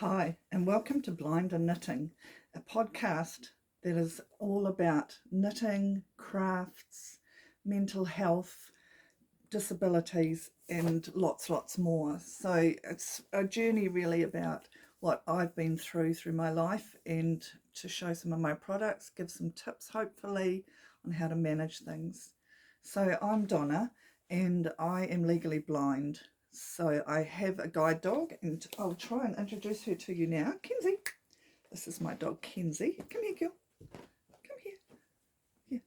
Hi, and welcome to Blind and Knitting, a podcast that is all about knitting, crafts, mental health, disabilities, and lots more. So it's a journey really about what I've been through my life, and to show some of my products, give some tips hopefully on how to manage things. So I'm Donna and I am legally blind. So I have a guide dog, and I'll try and introduce her to you now. Kenzie. This is my dog Kenzie. Come here, girl. Come here.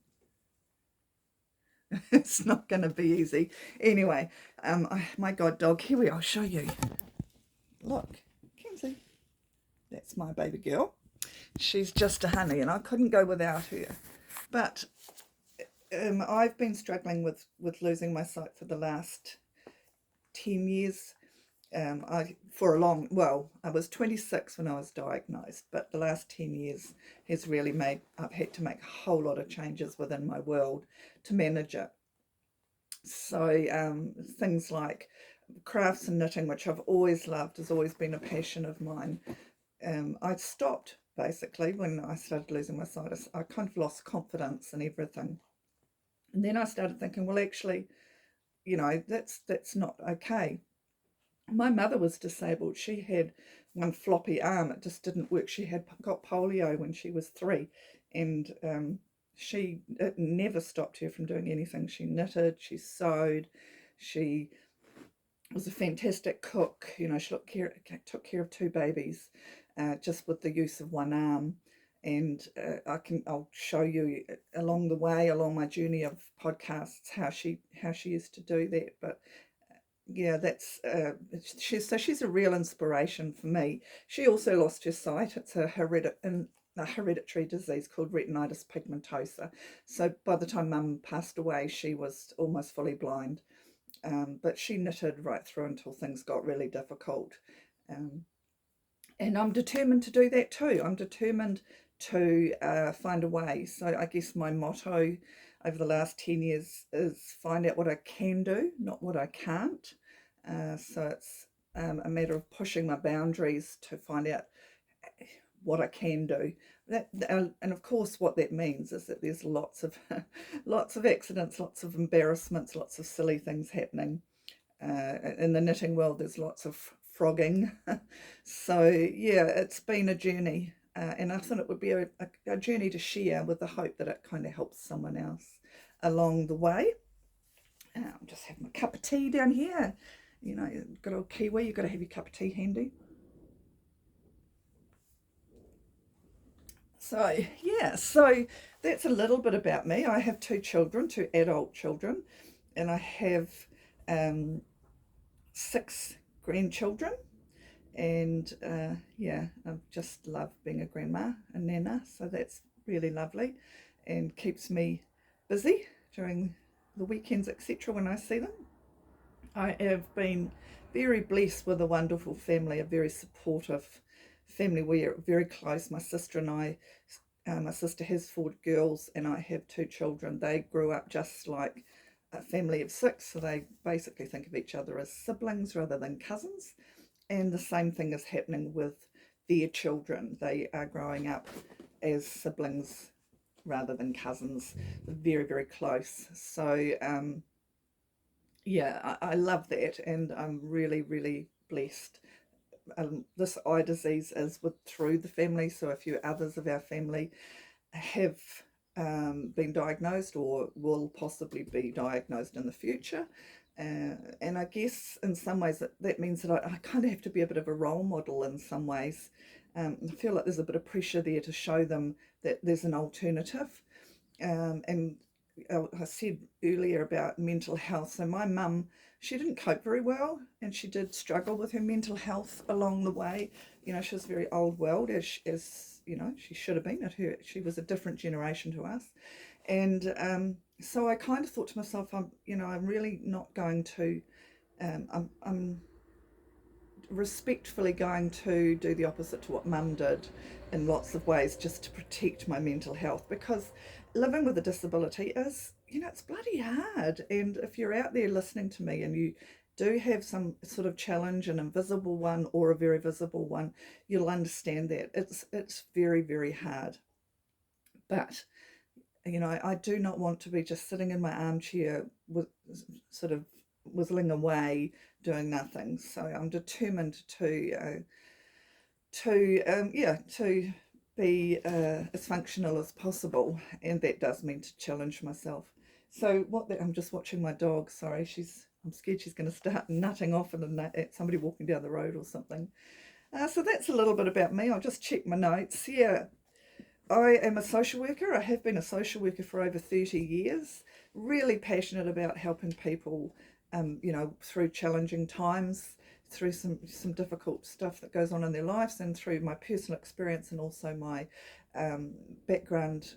It's not going to be easy. Anyway, my guide dog, here we are, I'll show you. Look, Kenzie. That's my baby girl. She's just a honey, and I couldn't go without her. But I've been struggling with losing my sight for the last 10 years. I was 26 when I was diagnosed, but the last 10 years has really I've had to make a whole lot of changes within my world to manage it. So things like crafts and knitting, which I've always loved, has always been a passion of mine. I stopped basically when I started losing my sight. I kind of lost confidence in everything. And then I started thinking, well, actually, that's not okay. My mother was disabled. She had one floppy arm. It just didn't work. She had got polio when she was 3, and it never stopped her from doing anything. She knitted, she sewed, she was a fantastic cook. She took care of 2 babies just with the use of one arm. And I'll show you along the way, along my journey of podcasts, how she used to do that. But yeah, that's she's a real inspiration for me. She also lost her sight. It's a hereditary disease called retinitis pigmentosa. So by the time Mum passed away, she was almost fully blind. But she knitted right through until things got really difficult. And I'm determined to do that too. I'm determined to find a way. So I guess my motto over the last 10 years is find out what I can do, not what I can't. So it's a matter of pushing my boundaries to find out what I can do. And of course, what that means is that there's lots of lots of accidents, lots of embarrassments, lots of silly things happening. In the knitting world, there's lots of frogging. So yeah, it's been a journey, and I thought it would be a journey to share, with the hope that it kind of helps someone else along the way. I'm just having a cup of tea down here. Good old Kiwi, you've got to have your cup of tea handy. So yeah, so that's a little bit about me. I have 2 children, 2 adult children, and I have 6 grandchildren. And yeah, I just love being a grandma and nana, so that's really lovely and keeps me busy during the weekends, etc., when I see them. I have been very blessed with a wonderful family, a very supportive family. We are very close, my sister and I. My sister has 4 girls and I have 2 children. They grew up just like a family of 6, so they basically think of each other as siblings rather than cousins. And the same thing is happening with their children. They are growing up as siblings rather than cousins, very, very close. So, yeah, I love that, and I'm really, really blessed. This eye disease is through the family, so a few others of our family have been diagnosed or will possibly be diagnosed in the future. And I guess in some ways that means that I kind of have to be a bit of a role model in some ways. I feel like there's a bit of pressure there to show them that there's an alternative. And I said earlier about mental health. So my mum, she didn't cope very well, and she did struggle with her mental health along the way. She was very old world, as she should have been. She was a different generation to us, and so I kind of thought to myself, I'm really not going to. I'm respectfully going to do the opposite to what Mum did in lots of ways, just to protect my mental health, because living with a disability is, it's bloody hard. And if you're out there listening to me and you do have some sort of challenge, an invisible one or a very visible one, you'll understand that it's very, very hard. But I do not want to be just sitting in my armchair with sort of whistling away doing nothing. So I'm determined to be as functional as possible, and that does mean to challenge myself. So I'm just watching my dog. Sorry, I'm scared she's going to start nutting off at somebody walking down the road or something. So that's a little bit about me. I'll just check my notes. Yeah, I am a social worker. I have been a social worker for over 30 years. Really passionate about helping people, through challenging times, through some difficult stuff that goes on in their lives, and through my personal experience and also my background,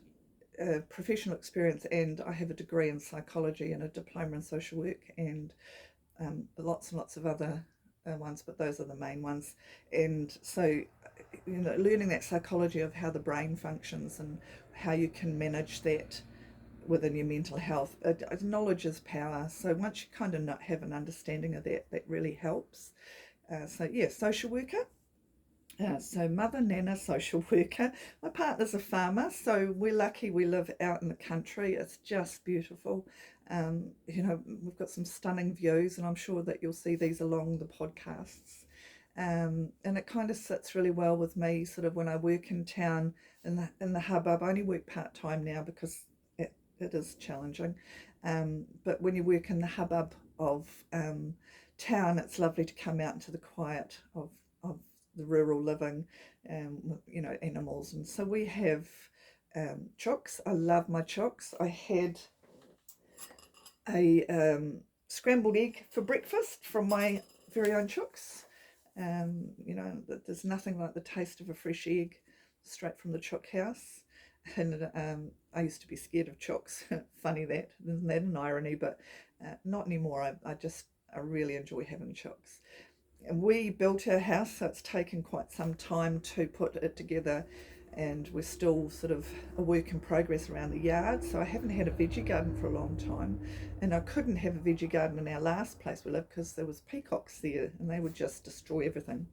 professional experience. And I have a degree in psychology and a diploma in social work, and lots and lots of other ones, but those are the main ones. And so, learning that psychology of how the brain functions and how you can manage that within your mental health. Knowledge is power. So once you kind of have an understanding of that, that really helps. Social worker. So mother, nana, social worker. My partner's a farmer, so we're lucky we live out in the country. It's just beautiful. We've got some stunning views, and I'm sure that you'll see these along the podcasts. And it kind of sits really well with me, sort of when I work in town in the hubbub. I only work part-time now because it is challenging. But when you work in the hubbub of town, it's lovely to come out into the quiet of the rural living, animals. And so we have chooks. I love my chooks. I had a scrambled egg for breakfast from my very own chooks. There's nothing like the taste of a fresh egg straight from the chook house. And I used to be scared of chooks. Funny that, isn't that an irony? But not anymore. I really enjoy having chooks. And we built our house, so it's taken quite some time to put it together, and we're still sort of a work in progress around the yard. So I haven't had a veggie garden for a long time, and I couldn't have a veggie garden in our last place we lived because there was peacocks there, and they would just destroy everything.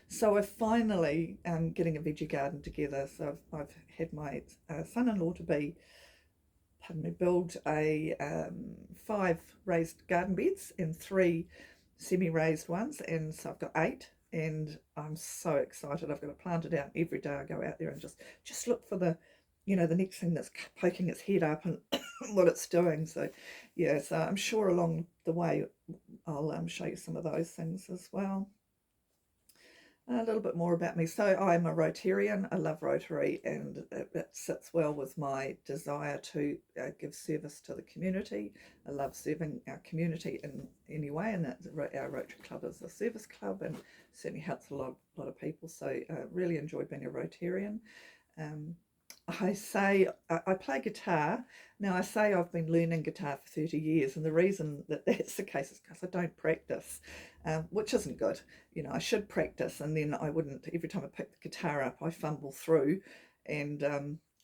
So we're finally getting a veggie garden together. So I've had my son-in-law to be, build 5 raised garden beds and 3 semi-raised ones, and so I've got 8, and I'm so excited. I've got it planted out every day. I go out there and just look for the next thing that's poking its head up and what it's doing. So I'm sure along the way I'll show you some of those things as well. A little bit more about me. So I'm a Rotarian. I love Rotary, and it sits well with my desire to give service to the community. I love serving our community in any way, and our Rotary Club is a service club and certainly helps a lot of people. So really enjoy being a Rotarian. I play guitar. Now I say I've been learning guitar for 30 years, and the reason that that's the case is because I don't practice, which isn't good. I should practice, and then I wouldn't. Every time I pick the guitar up, I fumble through, and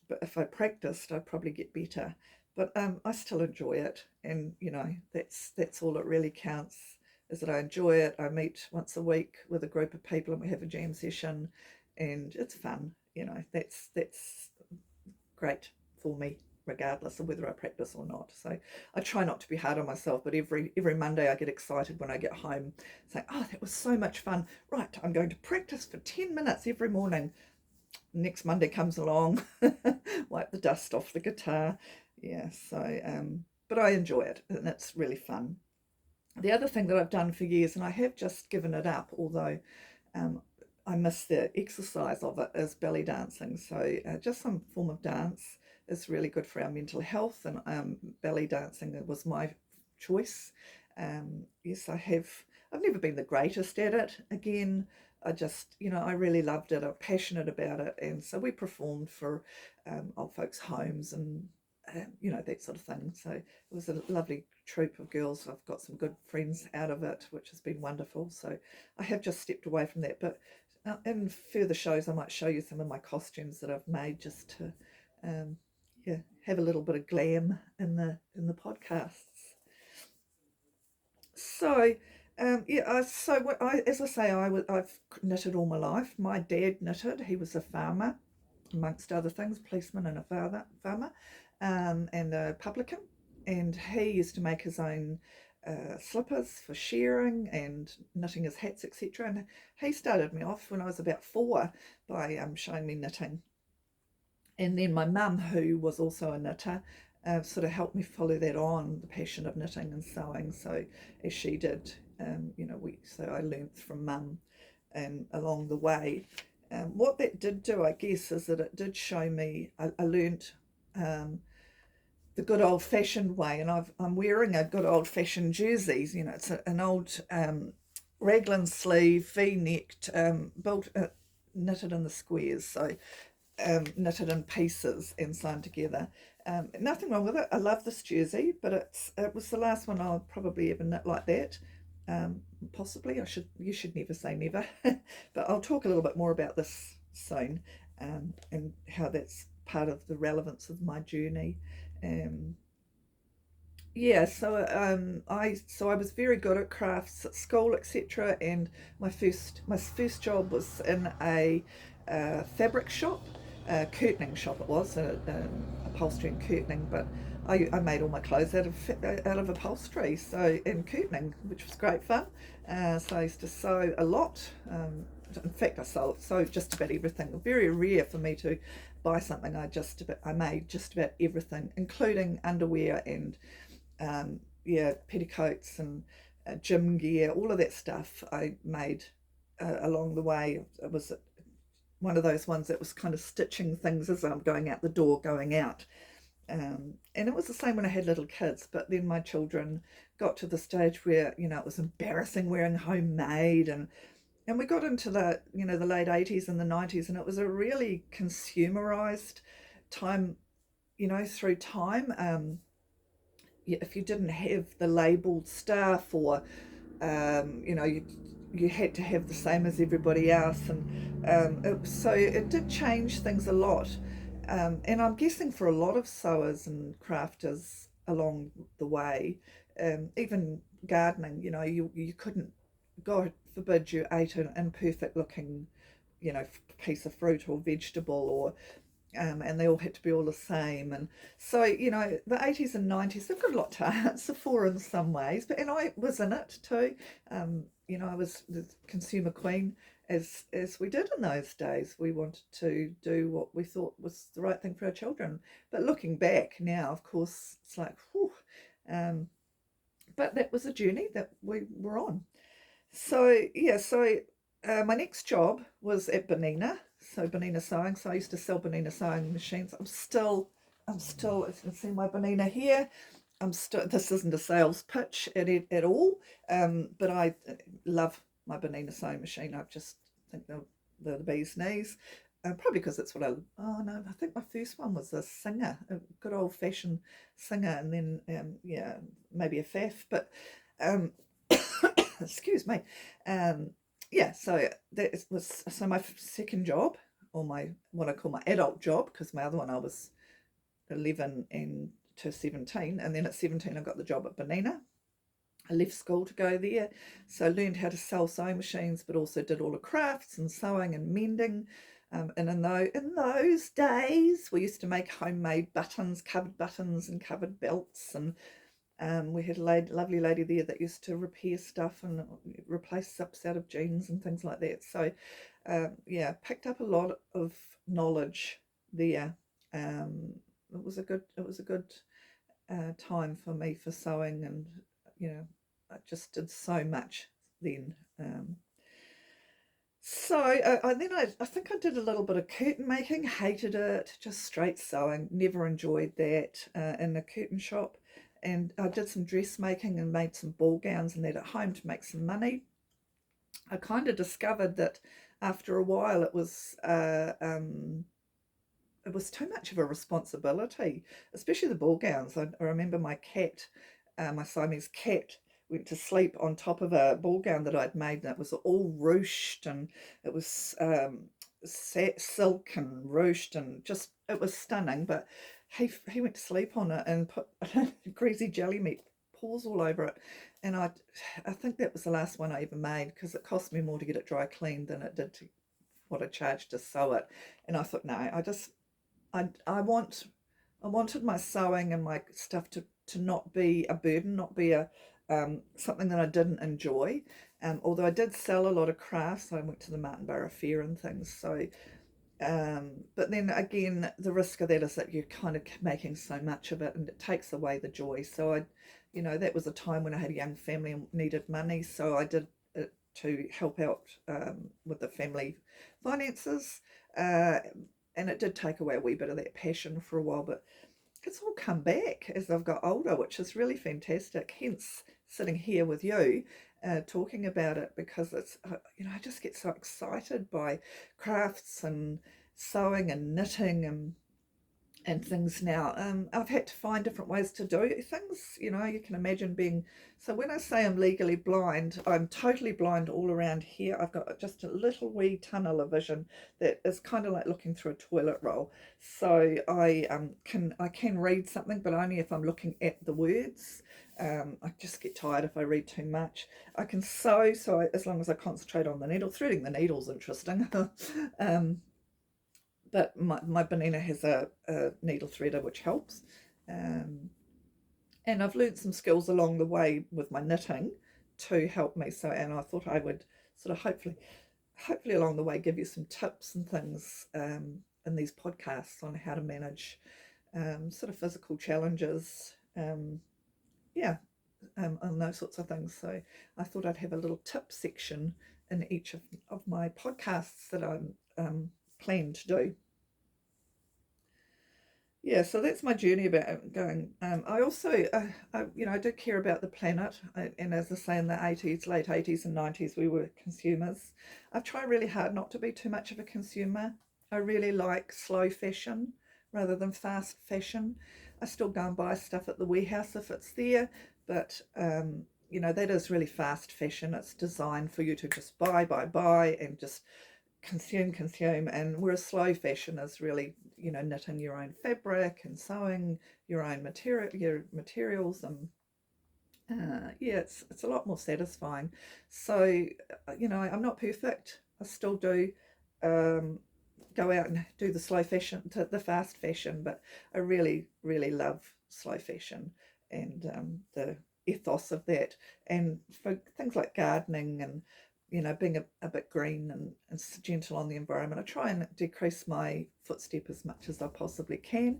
but if I practiced, I'd probably get better. But I still enjoy it, and that's all that really counts, is that I enjoy it. I meet once a week with a group of people, and we have a jam session, and it's fun. That's great for me, regardless of whether I practice or not. So I try not to be hard on myself, but every Monday I get excited when I get home, saying, oh, that was so much fun. Right, I'm going to practice for 10 minutes every morning. Next Monday comes along, wipe the dust off the guitar. But I enjoy it, and it's really fun. The other thing that I've done for years, and I have just given it up, although I miss the exercise of it, is belly dancing. So just some form of dance is really good for our mental health, and belly dancing was my choice. Yes, I've never been the greatest at it. Again, I really loved it. I'm passionate about it, and so we performed for old folks' homes and that sort of thing. So it was a lovely troop of girls. I've got some good friends out of it, which has been wonderful. So I have just stepped away from that, but in further shows I might show you some of my costumes that I've made, just to have a little bit of glam in the podcasts. So, so as I say, I've knitted all my life. My dad knitted. He was a farmer, amongst other things, policeman and a farmer, and a publican. And he used to make his own slippers for shearing and knitting his hats, etc. And he started me off when I was about 4 by showing me knitting. And then my mum, who was also a knitter, sort of helped me follow that on, the passion of knitting and sewing. So as she did, so I learnt from mum and along the way. What that did do, I guess, is that it did show me. I learnt the good old fashioned way, and I'm wearing a good old fashioned jersey. It's an old raglan sleeve, V necked, built knitted in the squares. So knitted in pieces and sewn together. Nothing wrong with it. I love this jersey, but it was the last one I'll probably ever knit like that. Possibly, you should never say never, but I'll talk a little bit more about this soon, and how that's part of the relevance of my journey. Um, yeah, so I was very good at crafts at school, etc. And my first job was in a fabric shop, curtaining shop. It was upholstery and curtaining, but I made all my clothes out of upholstery, so and curtaining, which was great fun. So I used to sew a lot. In fact, I sewed just about everything. Very rare for me to buy something. I made just about everything, including underwear and petticoats and gym gear, all of that stuff I made along the way. It was one of those ones that was kind of stitching things as I'm going out the door, going out. And it was the same when I had little kids, but then my children got to the stage where, it was embarrassing wearing homemade, and we got into the late 80s and the 90s, and it was a really consumerized time, through time. If you didn't have the labeled stuff, or you had to have the same as everybody else, and so it did change things a lot. And I'm guessing for a lot of sewers and crafters along the way, even gardening, you couldn't, God forbid you ate an imperfect looking, piece of fruit or vegetable, or and they all had to be all the same. And so, the 80s and 90s, they've got a lot to answer for in some ways, and I was in it too. I was the consumer queen, as we did in those days. We wanted to do what we thought was the right thing for our children. But looking back now, of course, it's like, whew. But that was a journey that we were on. So my next job was at Bonina, so Bonina Sewing. So I used to sell Bonina sewing machines. I'm still. As you can see my Bonina here. I'm still. This isn't a sales pitch at all, but I love my Bonina sewing machine. I just think they're the bee's knees. Probably because it's what I. Oh no, I think my first one was a Singer, a good old fashioned Singer, and then maybe a Faff, but. Um, excuse me. Um, so that was my second job, or my what I call my adult job, because my other one I was 11 and to 17, and then at 17 I got the job at Bonina. I left school to go there, so I learned how to sell sewing machines, but also did all the crafts and sewing and mending. And in those days, we used to make homemade buttons, covered buttons, and covered belts, and we had a lovely lady there that used to repair stuff and replace zips out of jeans and things like that. So, picked up a lot of knowledge there. It was a good time for me for sewing, and I just did so much then. I think I did a little bit of curtain making. Hated it, just straight sewing. Never enjoyed that in a curtain shop. And I did some dressmaking and made some ball gowns and that at home to make some money. I kind of discovered that after a while it was too much of a responsibility, especially the ball gowns. I remember my cat, my Siamese cat, went to sleep on top of a ball gown that I'd made, and it was all ruched, and it was silk and ruched, and just it was stunning. But he went to sleep on it and put greasy jelly meat pores all over it. And I think that was the last one I ever made, because it cost me more to get it dry cleaned than it did to what I charged to sew it. And I thought, no, I wanted my sewing and my stuff to not be a burden, not be a something that I didn't enjoy. Although I did sell a lot of crafts, I went to the Martinborough Fair and things. So, but then again, the risk of that is that you're kind of making so much of it, and it takes away the joy. So that was a time when I had a young family and needed money, so I did it to help out with the family finances. Uh, and it did take away a wee bit of that passion for a while, but it's all come back as I've got older, which is really fantastic. Hence, sitting here with you, talking about it, because it's I just get so excited by crafts and sewing and knitting and things now. I've had to find different ways to do things. You can imagine being. So when I say I'm legally blind, I'm totally blind all around here. I've got just a little wee tunnel of vision that is kind of like looking through a toilet roll. So I can read something, but only if I'm looking at the words. I just get tired if I read too much. I can sew, as long as I concentrate on the needle. Threading the needle's interesting. But my banana has a needle threader, which helps. And I've learned some skills along the way with my knitting to help me. So, and I thought I would sort of hopefully along the way give you some tips and things in these podcasts on how to manage sort of physical challenges. And those sorts of things. So I thought I'd have a little tip section in each of my podcasts that I'm planned to do. Yeah, so that's my journey about going. I also, I do care about the planet. And as I say, in the late 80s and 90s, we were consumers. I've tried really hard not to be too much of a consumer. I really like slow fashion rather than fast fashion. I still go and buy stuff at the warehouse if it's there, but that is really fast fashion. It's designed for you to just buy, and just consume. And whereas slow fashion is really, knitting your own fabric and sewing your own materials, and it's a lot more satisfying. So I'm not perfect. I still do go out and do the slow fashion, the fast fashion, but I really, really love slow fashion and the ethos of that. And for things like gardening and being a bit green and gentle on the environment, I try and decrease my footstep as much as I possibly can.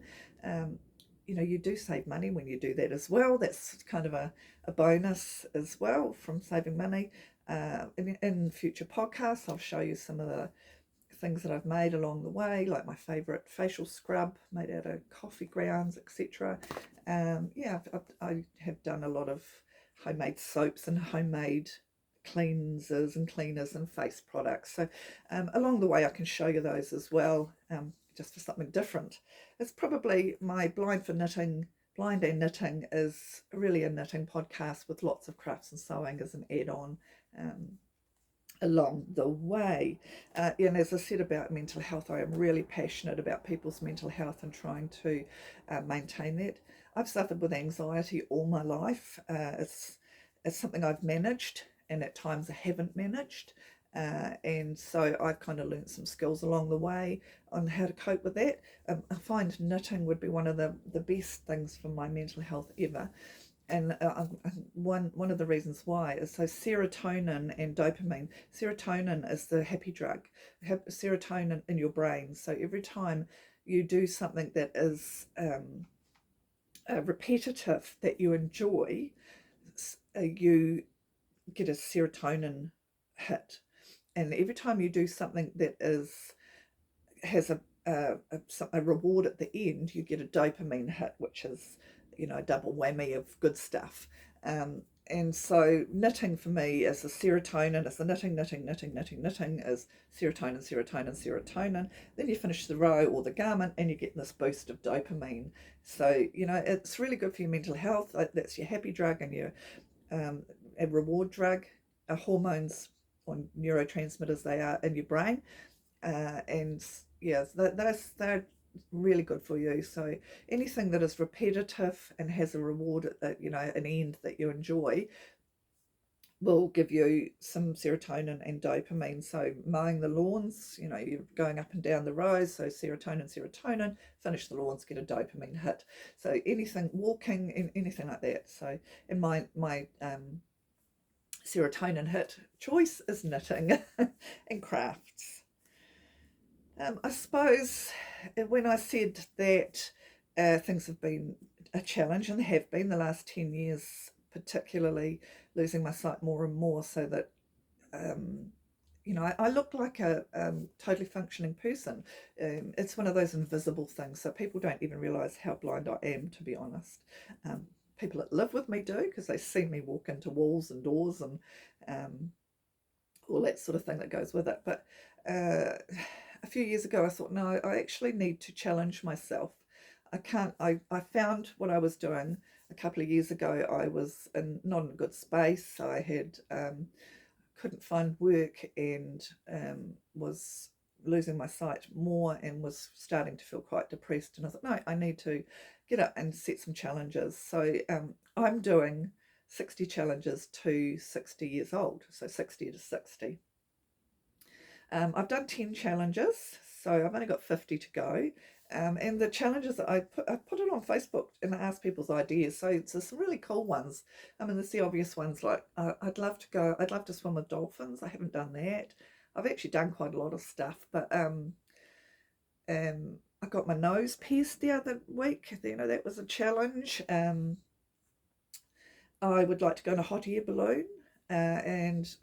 You do save money when you do that as well. That's kind of a bonus as well from saving money. In future podcasts, I'll show you some of the things that I've made along the way, like my favourite facial scrub made out of coffee grounds, etc. I have done a lot of homemade soaps and homemade cleansers and cleaners and face products. So along the way I can show you those as well, just for something different. It's probably my Blind and Knitting is really a knitting podcast with lots of crafts and sewing as an add-on along the way. And as I said about mental health, I am really passionate about people's mental health and trying to maintain that. I've suffered with anxiety all my life. It's something I've managed, and at times I haven't managed. And so I've kind of learned some skills along the way on how to cope with that. I find knitting would be one of the best things for my mental health ever. And one of the reasons why is so serotonin and dopamine. Serotonin is the happy drug. You have serotonin in your brain. So every time you do something that is repetitive, that you enjoy, you get a serotonin hit. And every time you do something that has a reward at the end, you get a dopamine hit, which is a double whammy of good stuff. And so knitting for me is the serotonin. It's the knitting is serotonin. Then you finish the row or the garment and you get this boost of dopamine. So it's really good for your mental health. That's your happy drug and your a reward drug, hormones or neurotransmitters they are in your brain. And yes, they're really good for you. So anything that is repetitive and has a reward at, an end that you enjoy, will give you some serotonin and dopamine. So mowing the lawns, you're going up and down the rows, so serotonin, finish the lawns, get a dopamine hit. So anything, walking, anything like that. So, and my serotonin hit choice is knitting and crafts. I suppose when I said that things have been a challenge, and they have been the last 10 years, particularly losing my sight more and more, so that I look like a totally functioning person. It's one of those invisible things, so people don't even realise how blind I am, to be honest. People that live with me do, because they see me walk into walls and doors and all that sort of thing that goes with it. But a few years ago, I thought, no, I actually need to challenge myself. I found what I was doing a couple of years ago. I was not in a good space. I had couldn't find work, and was losing my sight more, and was starting to feel quite depressed. And I thought, no, I need to get up and set some challenges. So I'm doing 60 challenges to 60 years old, so 60 to 60. I've done 10 challenges, so I've only got 50 to go. And the challenges that I put it on Facebook, and I asked people's ideas. So it's some really cool ones. I mean, there's the obvious ones like I'd love to swim with dolphins. I haven't done that. I've actually done quite a lot of stuff, but I got my nose pierced the other week. That was a challenge. I would like to go on a hot air balloon, and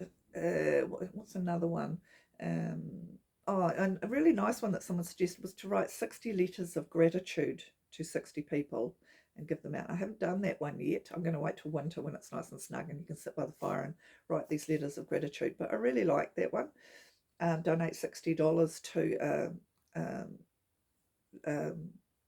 what's another one? And a really nice one that someone suggested was to write 60 letters of gratitude to 60 people and give them out. I haven't done that one yet. I'm going to wait till winter when it's nice and snug and you can sit by the fire and write these letters of gratitude. But I really like that one. Donate $60 to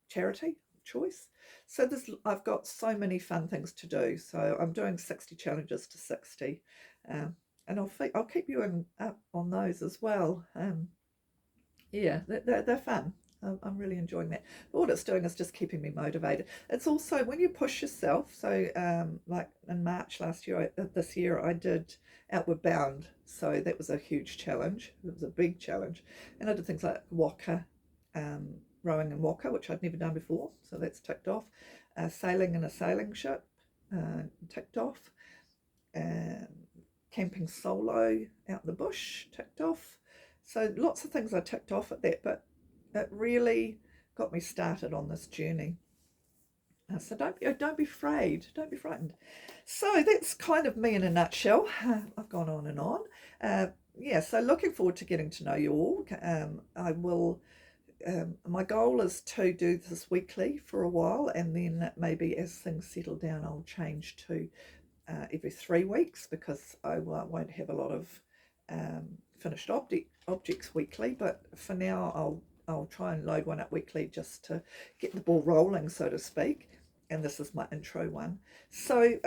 charity choice. So I've got so many fun things to do. So I'm doing 60 challenges to 60. And I'll keep you up on those as well. Yeah, they're fun. I'm really enjoying that. But what it's doing is just keeping me motivated. It's also when you push yourself. So like in March this year, I did Outward Bound. So that was a huge challenge. It was a big challenge. And I did things like waka, rowing in waka, which I'd never done before. So that's ticked off. Sailing in a sailing ship, ticked off. Camping solo out in the bush, ticked off. So lots of things I ticked off at that, but it really got me started on this journey. So don't be afraid, don't be frightened. So that's kind of me in a nutshell. I've gone on and on. Yeah, so looking forward to getting to know you all. I will. My goal is to do this weekly for a while, and then maybe as things settle down, I'll change to every 3 weeks, because I won't have a lot of finished objects weekly. But for now, I'll try and load one up weekly just to get the ball rolling, so to speak. And this is my intro one. So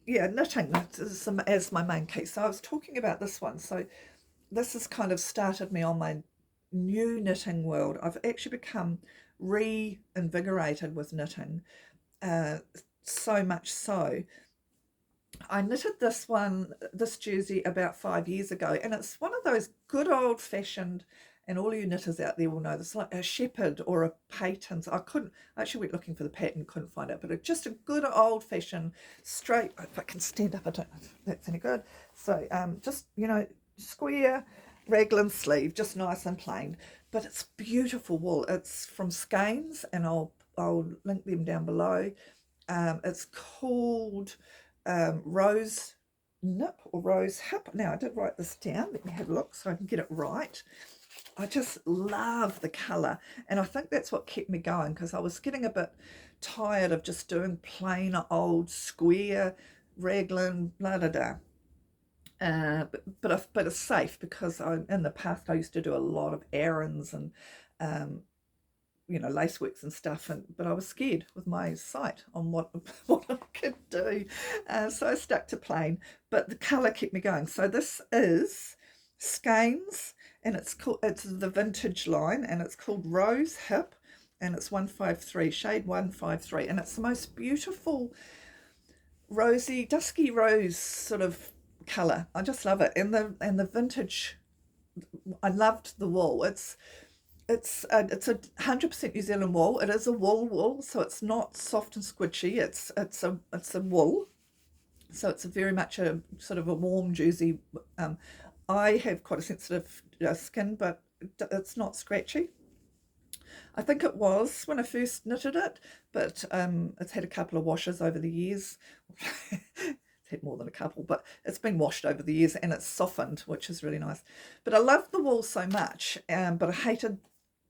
yeah, knitting as my main key. So I was talking about this one. So this has kind of started me on my new knitting world. I've actually become reinvigorated with knitting, so much so I knitted this jersey about 5 years ago, and it's one of those good old fashioned, and all you knitters out there will know this, like a shepherd or a patent. I actually went looking for the pattern, couldn't find it, but just a good old fashioned straight, if I can stand up, I don't know if that's any good. So just, square raglan sleeve, just nice and plain, but it's beautiful wool. It's from Skeins, and I'll link them down below. It's called Rose Nip or Rose Hip. Now I did write this down, let me have a look so I can get it right. I just love the colour, and I think that's what kept me going, because I was getting a bit tired of just doing plain old square raglan blah blah blah. But it's safe, because in the past I used to do a lot of errands and laceworks and stuff, but I was scared with my sight on what I could do, so I stuck to plain, but the colour kept me going. So this is Skeins, and it's the vintage line, and it's called Rose Hip, and it's 153, shade 153, and it's the most beautiful rosy, dusky rose sort of colour. I just love it. And the vintage, I loved the wool. It's a 100% New Zealand wool. It is a wool, so it's not soft and squishy. It's a wool, so it's very much a sort of a warm, juicy. I have quite a sensitive skin, but it's not scratchy. I think it was when I first knitted it, but it's had a couple of washes over the years. It's had more than a couple, but it's been washed over the years and it's softened, which is really nice. But I loved the wool so much, but I hated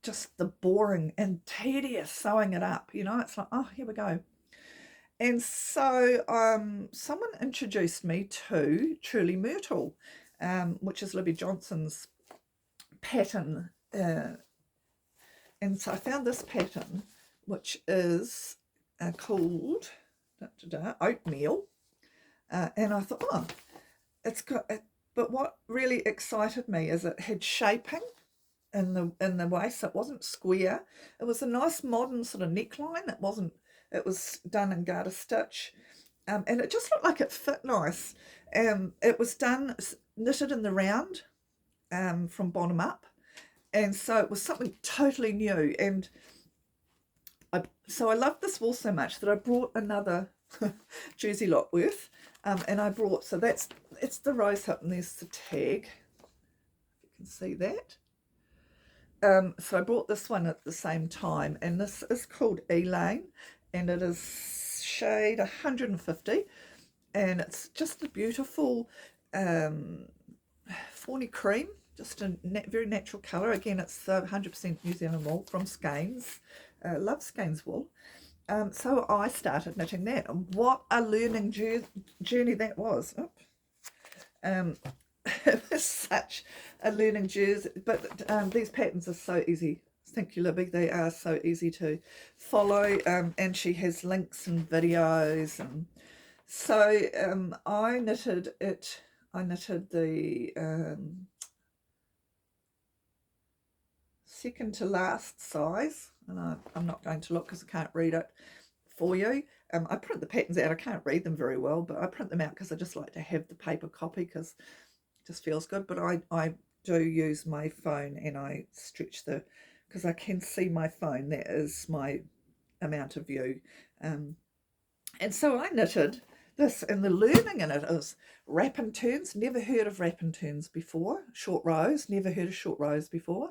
just the boring and tedious sewing it up. You know, it's like, oh, here we go. And so someone introduced me to Truly Myrtle, which is Libby Johnson's pattern. And so I found this pattern, which is called Oatmeal. And I thought, oh, it's got, but what really excited me is it had shaping in the waist. It wasn't square. It was a nice modern sort of neckline. It was done in garter stitch. And it just looked like it fit nice. It was knitted in the round from bottom up. And so it was something totally new. And so I loved this wool so much that I brought another jersey lot worth. And I brought, so it's the rose hip, and there's the tag. You can see that. So I brought this one at the same time, and this is called Elaine, and it is shade 150, and it's just a beautiful fawny cream, just a very natural colour. Again, it's 100% New Zealand wool from Skeins. Love Skeins wool. So I started knitting that, and what a learning journey that was. It was such a learning journey, but these patterns are so easy. Thank you, Libby. They are so easy to follow, and she has links and videos. And so I knitted it. I knitted the second to last size, and I'm not going to look because I can't read it for you. I print the patterns out. I can't read them very well, but I print them out because I just like to have the paper copy because it just feels good. But I do use my phone, and I stretch because I can see my phone. That is my amount of view. And so I knitted this, and the learning in it is wrap and turns. Never heard of wrap and turns before. Short rows. Never heard of short rows before.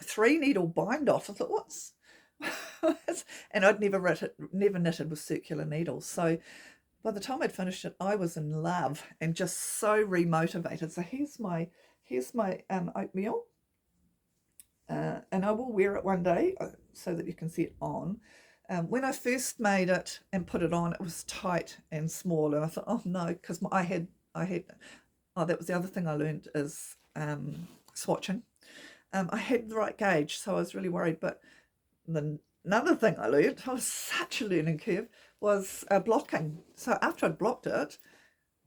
3 needle bind off. I thought, what's and I'd never knitted with circular needles. So by the time I'd finished it, I was in love and just so remotivated. So here's my oatmeal, and I will wear it one day so that you can see it on. When I first made it and put it on, it was tight and small, and I thought, oh no, because I had that was the other thing I learned is swatching. I had the right gauge, so I was really worried. But another thing I learned, I was such a learning curve, was blocking. So after I'd blocked it,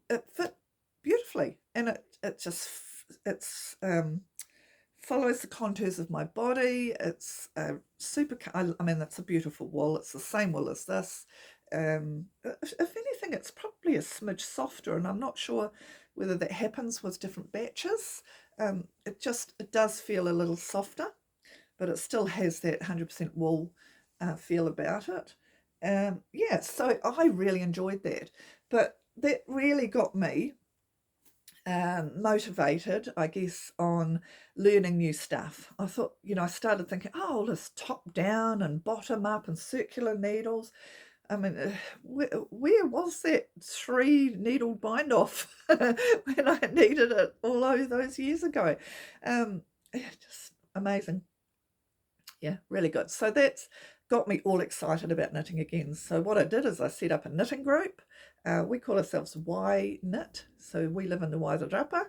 it fit beautifully, and it follows the contours of my body. It's super. I mean, that's a beautiful wool. It's the same wool as this. If anything, it's probably a smidge softer, and I'm not sure whether that happens with different batches. It does feel a little softer, but it still has that 100% wool feel about it. Yeah, so I really enjoyed that, but that really got me motivated, I guess, on learning new stuff. I thought, I started thinking, oh, this top down and bottom up and circular needles. I mean, where was that 3 needle bind off when I needed it all those years ago? Just amazing. Yeah, really good. So that's got me all excited about knitting again. So what I did is I set up a knitting group. We call ourselves Y Knit. So we live in the Waisadrapa,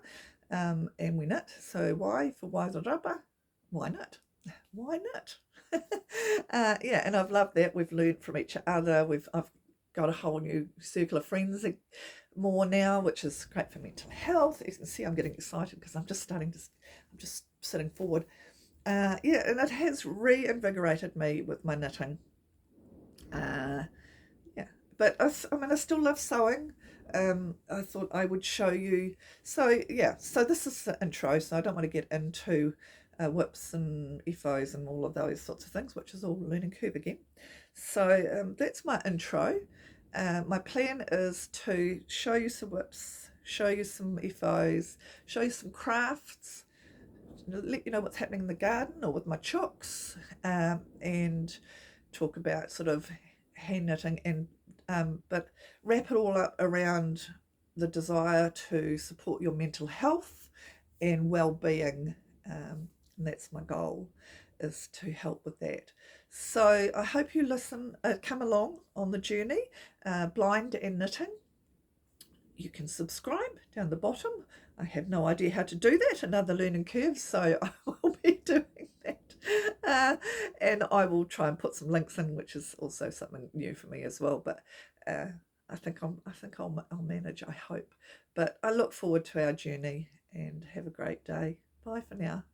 and we knit. So Y for Waisadrapa, why knit? Why knit? Yeah, and I've loved that. We've learned from each other. I've got a whole new circle of friends more now, which is great for mental health. As you can see, I'm getting excited because I'm just sitting forward. Yeah, and it has reinvigorated me with my knitting. Uh, yeah, but I mean, I still love sewing. I thought I would show you. So yeah, so this is the intro. So I don't want to get into whips and FOs and all of those sorts of things, which is all learning curve again. So that's my intro. My plan is to show you some whips, show you some FOs, show you some crafts, let you know what's happening in the garden or with my chooks, and talk about sort of hand knitting and but wrap it all up around the desire to support your mental health and well-being, and that's my goal, is to help with that. So I hope you listen, come along on the journey. Blind and knitting, you can subscribe down the bottom. I have no idea how to do that, another learning curve, so I will be doing that. And I will try and put some links in, which is also something new for me as well. But I'll manage, I hope. But I look forward to our journey and have a great day. Bye for now.